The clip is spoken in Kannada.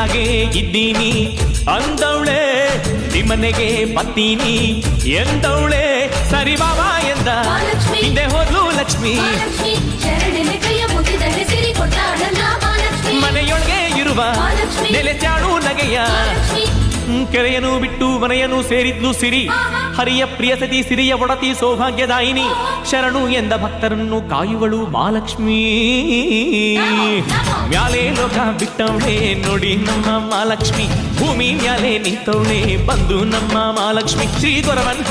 ಹಾಗೆ ಇದ್ದೀನಿ ಅಂದವಳೆ ನಿಮ್ಮನೆಗೆ ಬರ್ತೀನಿ ಎಂದವಳೆ ಸರಿ ಬಾಬಾ ಎಂದ ಹಿಂದೆ ಹೋದ್ಲು ಲಕ್ಷ್ಮಿ ಮನೆಯೊಳಗೆ ಇರುವ ನೆಲೆಚಾಡು ನಗೆಯ ಕೆರೆಯನ್ನು ಬಿಟ್ಟು ಮನೆಯನ್ನು ಸೇರಿದ್ಲು ಸಿರಿ ಹರಿಯ ಪ್ರಿಯ ಸತಿ ಸಿರಿಯ ಒಡತಿ ಸೌಭಾಗ್ಯದಾಯಿನಿ ಶರಣು ಎಂದ ಭಕ್ತರನ್ನು ಕಾಯುವಳು ಮಹಾಲಕ್ಷ್ಮೀ ಮ್ಯಾಲೆ ಲೋಕ ಬಿಟ್ಟವಳೆ ನೋಡಿ ನಮ್ಮ ಮಹಾಲಕ್ಷ್ಮಿ ಭೂಮಿ ಮ್ಯಾಲೆ ನಿಂತವಳೆ ಬಂದು ನಮ್ಮ ಮಹಾಲಕ್ಷ್ಮಿ ಶ್ರೀ ಗೊರವನ್